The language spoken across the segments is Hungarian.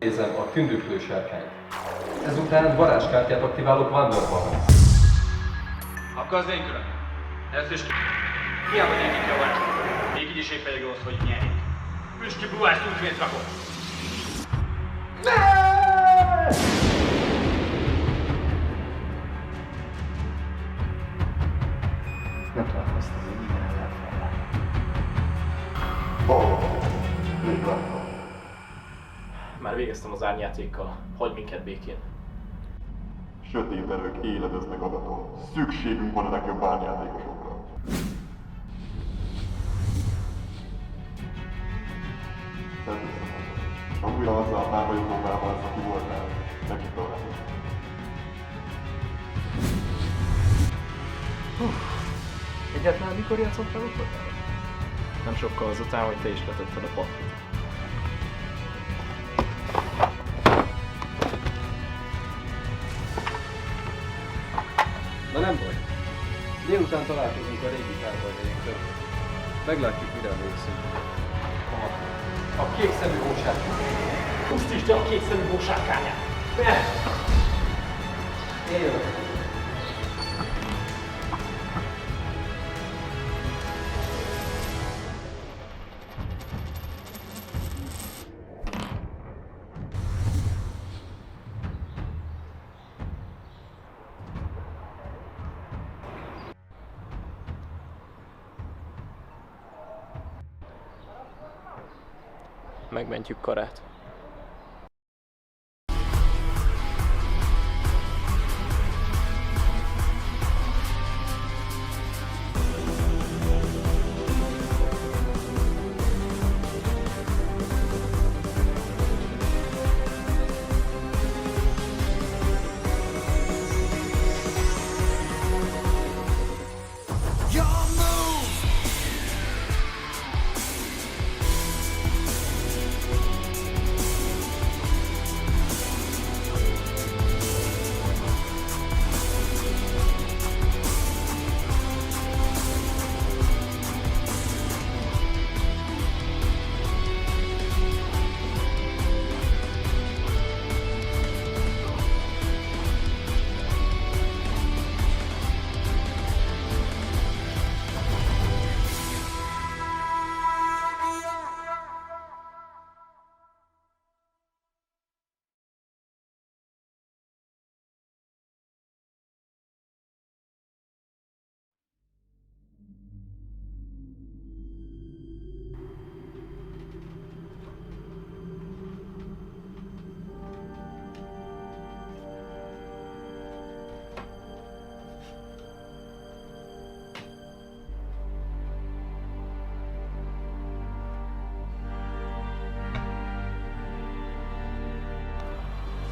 Nézem a tündöklő sárkányt. Ezután varázskártyát aktiválok Wonderball. Akkor az én köröm. Ez is hiába nyerjük a varázslatot. Még így is épp elég ahhoz, hogy nyerjük. Püstyi buhász útvét rakott. Nem találkoztam még ilyen ellenfellel. Még láttam. Már végeztem az árnyjátékkal. Hagyj minket békén. Sötét erők éledeznek adaton. Szükségünk van a legjobb árnyjátékosokra. Tedd össze. Ha újra azzal a párbajozóvá válsz, aki voltál, nekik találni. Egyáltalán mikor játszottál utoljára? Nem sokkal azután, hogy te is letetted a paklit. Na nem baj. Délután találkozunk a régi párbajainkról. Meglátjuk, mire emlékszünk. A kék szemű hósárkány. Pusztítsd el a kék szemű hósárkányát! Én jövök. Megmentjük Karát.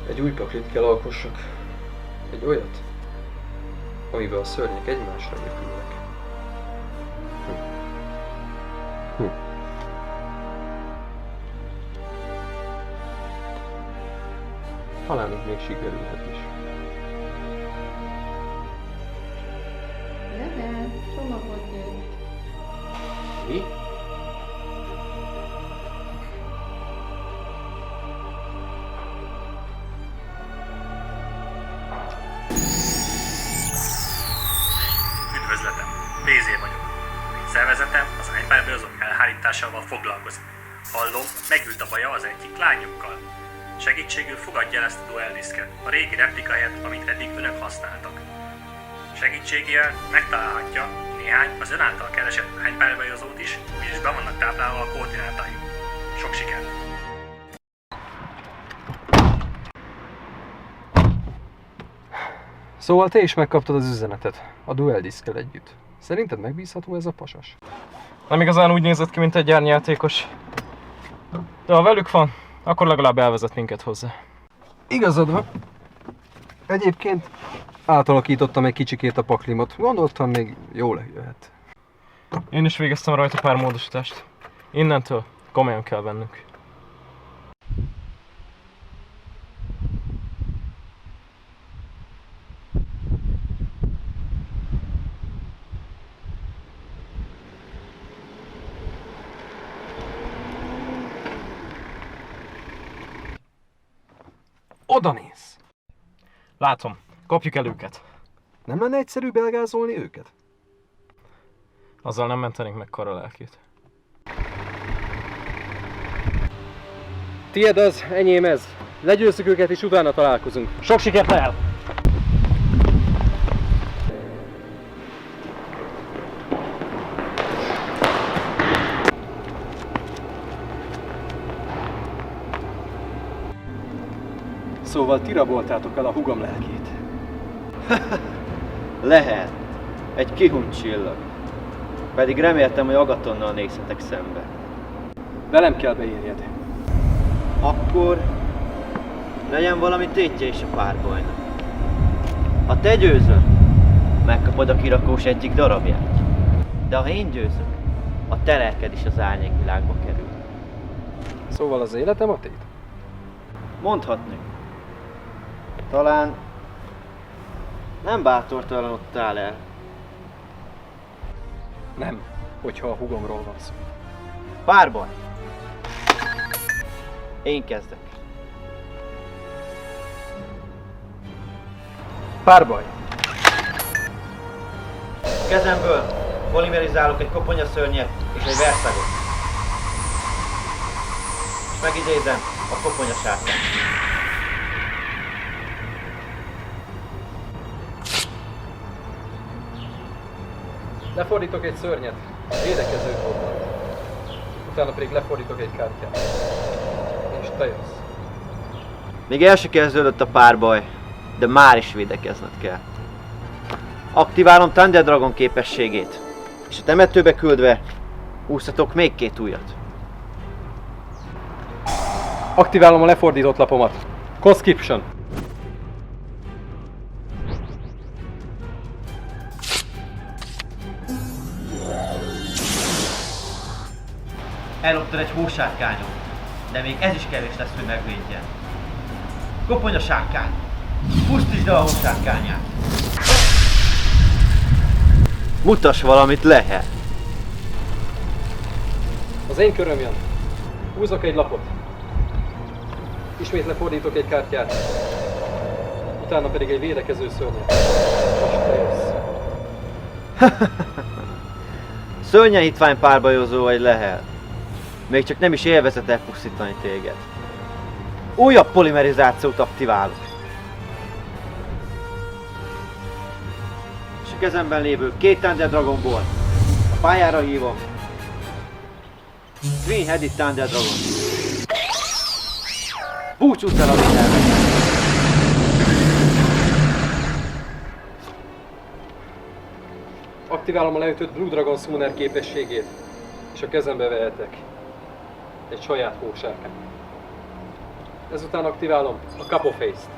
Egy új paklit kell alkossak. Egy olyat, amivel a szörnyek egymásra épülnek. Talán még sikerülhet is. Levent, csomagot jött. Mi? Üdvözletem! Bézé vagyok. Szervezetem az ánypárbajozók elhárításával foglalkozik. Hallom, megült a baja az egyik lányukkal. Segítségül fogadja el ezt a dueldiszket, a régi replika helyett, amit eddig önök használtak. Segítségével megtalálhatja néhány az ön által keresett ánypárbajozót is, és be vannak táplálva a koordinátájuk. Sok sikert! Szóval te is megkaptad az üzenetet, a dueldiszkkel együtt. Szerinted megbízható ez a pasas? Nem igazán úgy nézett ki, mint egy árnyjátékos. De ha velük van, akkor legalább elvezet minket hozzá. Igazad van. Egyébként átalakítottam egy kicsikét a paklimot. Gondoltam, még jól jöhet. Én is végeztem rajta pár módosítást. Innentől komolyan kell vennünk. oda néz! Látom. Kapjuk el őket. Nem lenne egyszerűbb elgázolni őket? Azzal nem mentenénk meg Kara lelkét. Tied az, enyém ez. Legyőzzük őket és utána találkozunk. Sok sikert Lehel! Szóval ti raboltátok el a hugom lelkét. Lehet. Egy kihunyt csillag. Pedig reméltem, hogy Agatonnal nézhetek szembe. Velem kell beérjed. Akkor legyen valami tétje is a párbajnak. Ha te győzöl, megkapod a kirakós egyik darabját. De ha én győzök, a te lelked is az árnyékvilágba kerül. Szóval az életem a tét? Mondhatni. Talán nem bátortalanodtál el. Nem, hogyha a hugomról van szó. Párbaj. Én kezdek. Párbaj. Kezemből polimerizálok egy koponyaszörnyet és egy verszagot. És megidézem a koponyasárkányt. Lefordítok egy szörnyet, védekező fognak. Utána pedig lefordítok egy kártyát. És te jössz. Még el se kezdődött a párbaj, de már is védekezned kell. Aktiválom Thunder Dragon képességét, és a temetőbe küldve húzhatok még 2 ujjat. Aktiválom a lefordított lapomat. Conscription. Elloptad egy hósárkányot, de még ez is kevés lesz, hogy megvédjen. Koponyasárkány! Pusztítsd el a hósárkányát! Mutass valamit, Lehel! Az én köröm jön. Húzok egy lapot. Ismét lefordítok egy kártyát. Utána pedig egy védekező szörnyet. Most te jössz. Szörnyehitvány párbajozó vagy, Lehel. Még csak nem is élvezett elpusztítani téged. Újabb polimerizációt aktiválok. És a kezemben lévő 2 Thunder Dragonból a pályára hívom Twin-headed Thunder Dragon. Búcsúzz el a védelmet! Aktiválom a leütött Blue Dragon Summoner képességét, és a kezembe vehetek egy saját hósárkányt. Ezután aktiválom a Cup of Haste-t.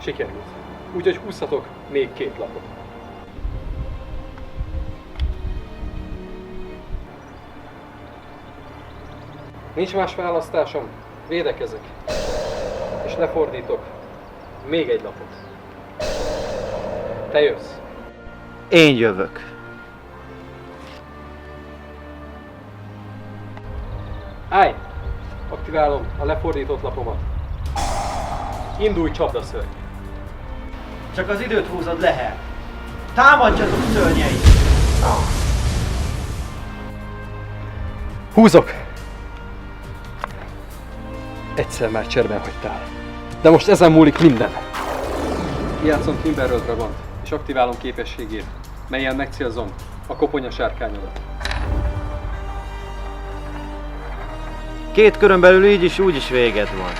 Sikerült. Úgyhogy húzhatok még 2 lapot. Nincs más választásom, védekezek. És lefordítok még egy lapot. Te jössz. Én jövök. Állj! Aktiválom a lefordított lapomat. Indulj csapdaszörny! Csak az időt húzod, Lehel. Támadjatok, szörnyei! Húzok! Egyszer már cserben hagytál. De most ezen múlik minden. Kijátszom Timberről Dragont, és aktiválom képességét, melyen megcélzom a koponya sárkányodat. 2 körön belül így is úgy is véged van.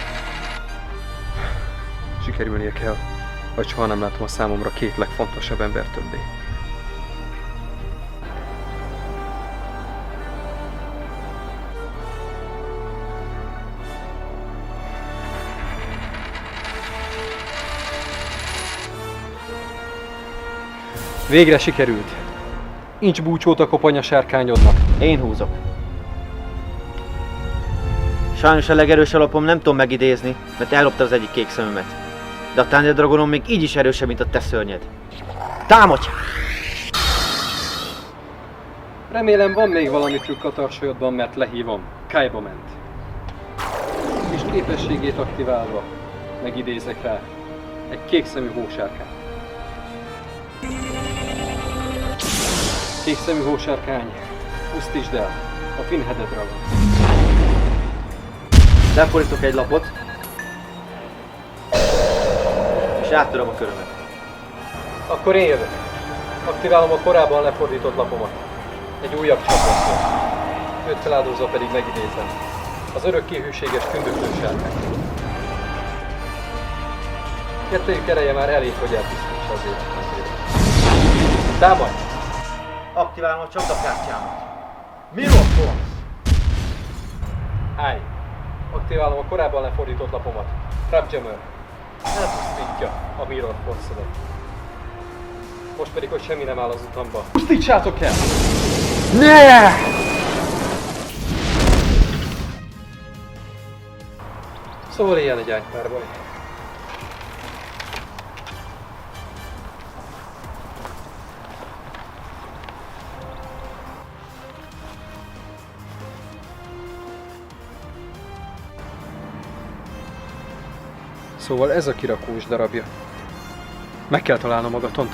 Sikerülnie kell, vagy soha nem látom a számomra 2 legfontosabb ember többé. Végre sikerült. Nincs búcsót a koponya sárkányodnak. Én húzok. Sajnos a legerősebb lapom nem tudom megidézni, mert ellopta az egyik kék szememet. De a Thunder Dragonom még így is erősebb, mint a te szörnyed. Támadj! Remélem van még valami trükk a tarsajodban, mert lehívom. Kaiba ment. és képességét aktiválva megidézek rá egy kékszemű hósárkány. Kékszemű hósárkány, pusztítsd el a Finheaded Dragon. Lefordítok egy lapot, és áttöröm a körömet. Akkor én jövök. Aktiválom a korábban lefordított lapomat. Egy újabb csapatot. Őt feláldozva pedig megidézem. Az örökké hűséges tündöklő sárkányt. Kettőjük ereje már elég, hogy eltisztítsa az életet. Támadj! Aktiválom a csapdakártyámat. Mirror Force! Állj! Aktiválom a korábban lefordított lapomat. Trapjammer. Elpusztítja a Mirror Force-odat. Most pedig, hogy semmi nem áll az utamba. Pusztítsátok el! Ne! Szóval ilyen egy ágypárbaj. Szóval ez a kirakós darabja. Meg kell találnom a Gatont.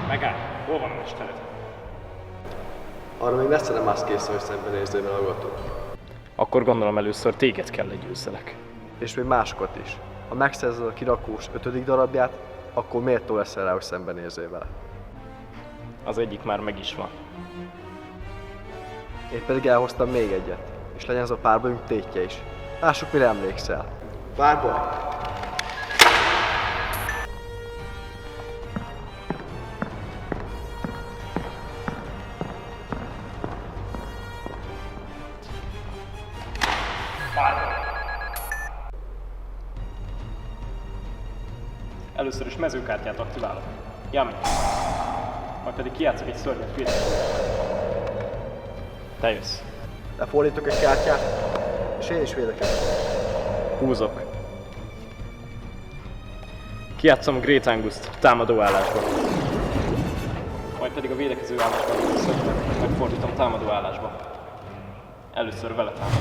Megáll, hol van a mestered? Arra még messze nem állsz készen, hogy szembenézzél a Gaton. Akkor gondolom először téged kell legyőzzelek. És még másokat is. Ha megszerzed a kirakós 5. darabját, akkor méltó leszel rá, hogy szembenézzél vele. Az egyik már meg is van. Én pedig elhoztam még egyet, és legyen ez a párbajunk tétje is. Lássuk, mire emlékszel. Párbaj! Először is mezőkártyát aktiválok. Yami. Majd pedig kijátszok egy szörnyet védekezőt. Te jössz. Lefordítok egy kártyát, és én is védekezem. Húzok. Kijátszom a Great Angust támadó állásba. Majd pedig a védekező állásban lévő szörnyet megfordítom támadó állásba. Először vele támadok.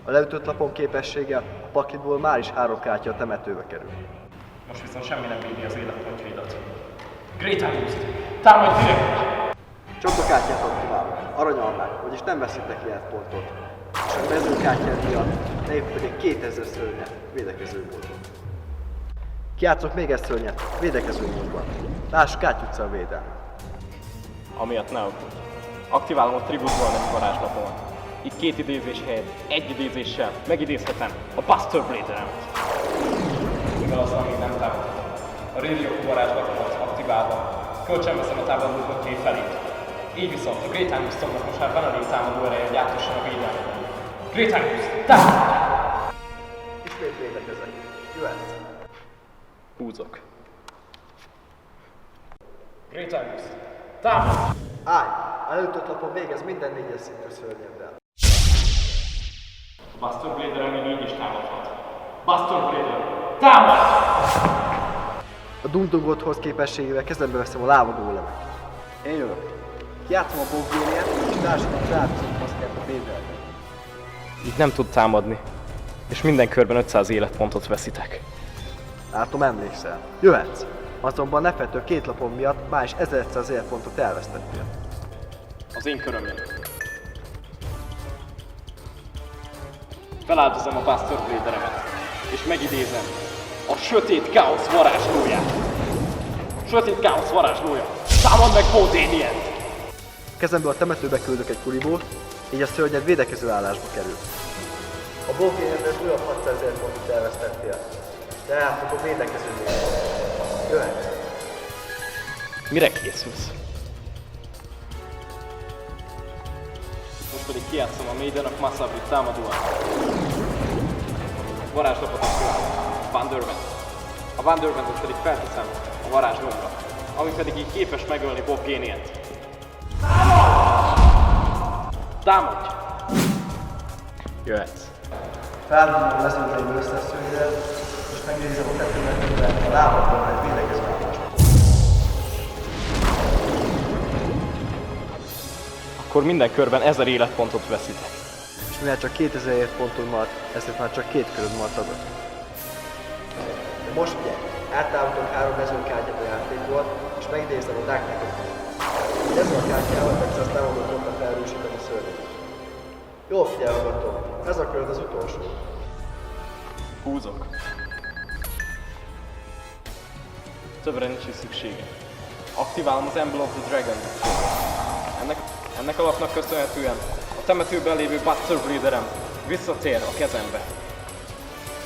A leütött lapon képességgel a pakliból már is 3 kártya a temetőbe kerül. Most viszont semmi nem védi az életpontjaidat. Great Angust! Támadj direkt! Csapdakártyát aktiválok, aranyalmák, vagyis nem veszítek életpontot. És a mezőkártyád miatt ne építek egy 2000 szörnyet védekező módon. Kijátszok még egy szörnyet védekező módban. Lássuk át jutsz a védelmet. Amiatt ne aggódj. Aktiválom a Tribute nevű varázslapomat. Itt 2 idézés helyett egy idézéssel megidézhetem a Buster Blader-emet. Igaz, amíg nem támadhatom. A Radiok varázslapomat aktiválva kölcsönveszem a támadókon 2 felét. Így viszont a Great Angustomnak most már van elég támadó ereje, hogy átosson a védelmet. Great Angus, támadj! Ismét védekezek. Jöhetsz. Húzok. Great Angus, támadj! Állj! A leütött lapon végez minden 4-es szintű szörnyeddel. A Buster Blader még így is támadhat. Buster Blader, támadj! A Dundongott hoz képességével kezembe veszem a láva gólemet. Én jövök. Kijátszom a Bogvéniát, és társadalmat rábízom maszkát a védelmet. Így nem tud támadni. És minden körben 500 életpontot veszítek. Látom, emlékszel. Jöhetsz! Azonban ne feltől 2 lapon miatt már is 1100 életpontot elvesztettél. Az én köröm jön. Feláldozom a Buster Blader-emet, és megidézem a Sötét Káosz varázslóját. Sötét Káosz varázslója! Támad meg Bodénient! Kezemből a temetőbe küldök egy kuribót, így a szörnyed védekező állásba kerül. A Bogvéniedben újabb 600 életpontot elvesztettél. De elfog a védekező lényeg. Jöhetsz! Mire készülsz? Most pedig kijátszom a Maiden of Masabri támadóát. Varázslapot aktiválom. Wonderman. A Wonderman-ot pedig felteszem a varázslómra, ami pedig így képes megölni Bob Génient. Támadj! Jöhetsz. Feldobom a mezőnyeim összes szörnyedel, és megnézem a tetőmetőben a lábadban egy védekező állásba. akkor minden körben 1000 életpontot veszítek. És mivel csak 2000 életpontod maradt, ezért már csak 2 köröd maradt adott. De most ugye, áttávolítom 3 mezőkártyát a játékból, és megidézem a Dark Knight-ot. Ezzel a kártyával persze azt támadó tudta felerősíteni a szörnyet. Jól figyelmegatom, ez a köröd az utolsó. Húzok. Többre nincs is szüksége. Aktiválom az Emblem of the Dragon. Ennek alapnak köszönhetően a temetőben lévő Buster Bleederem visszatér a kezembe.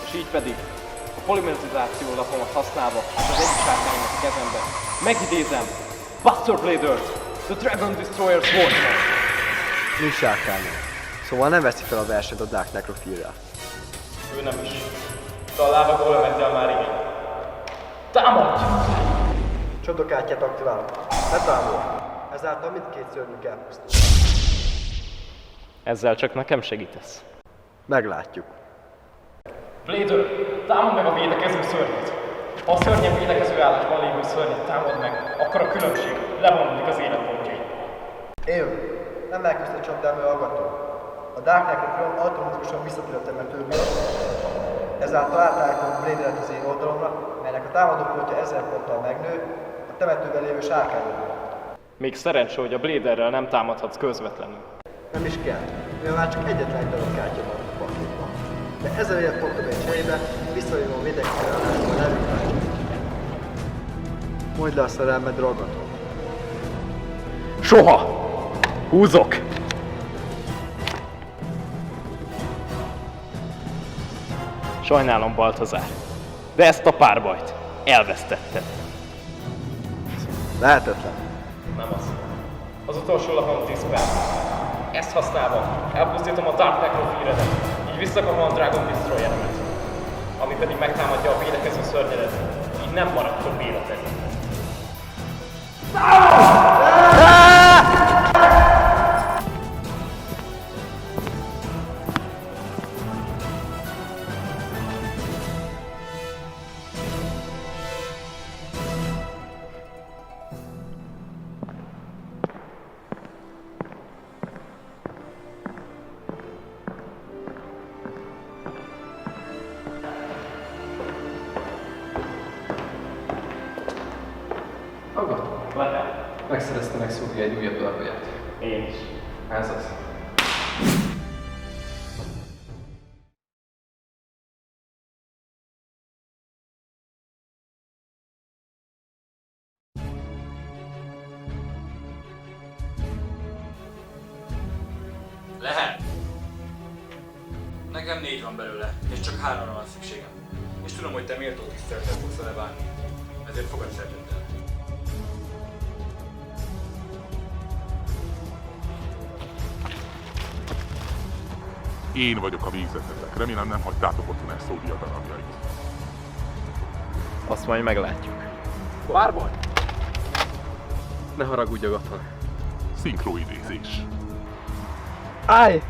És így pedig a polimerizáció lapomat használva és az egyik sárkánynak a kezembe megidézem Buster Bleedert, the Dragon Destroyer Swordsman. Nincs sárkánya. Szóval nem veszi fel a versenyt a Dark Necrophile-rel. Ő nem is. De a lába gollemettel már igen. Támadj! Csodakártyát aktiválom. Ne távolj! Ezáltal mindkét szörnyük elpusztul. Ezzel csak nekem segítesz. Meglátjuk. Blader, támad meg a védekező szörnyet! Ha a szörnyen védekező állásban lévő szörnyet támad meg, akkor a különbség levonódik az életpontjai. Én nem elküzd a csapdámmal hallgató. A Dark Necrophile automatikusan visszatér a temetőbe. Ezáltal átállítom Blader-et az én oldalomra, melynek a támadópontja 1000 ponttal megnő, a temetőben lévő sárkányokból. Még szerencsé, hogy a Bladerrel nem támadhatsz közvetlenül. Nem is kell, mivel már csak egyetlen darab kártya van a pakliban. De 1000 életpontom egy cserébe visszajövő a védekező állásban levő kártyát. Mondd le a szerelmed ragaton. Soha! Húzok! Sajnálom, Baltazár, de ezt a párbajt elvesztetted. Lehetetlen. Nem az. Az utolsó lapon 10 perc. Ezt használva elpusztítom a Dark Necrophile-et, így visszakapom a Dragon Destroyer-emet, ami pedig megtámadja a védekező szörnyedet, így nem marad több életed. Megszerezte meg Szófi egy újabb darabját. Én is. Ez az. Lehet. Nekem 4 van belőle, és csak 3-ra van szükségem. És tudom, hogy te méltó tiszteletet fogsz vele bánni. Ezért fogad szerződtel. Én vagyok a végzetetek. Remélem nem hagytátok otthon ezt Szóvia darabjait. Azt majd meglátjuk. Párbaj! Ne haragudj, Agaton. Szinkroidézés. Állj!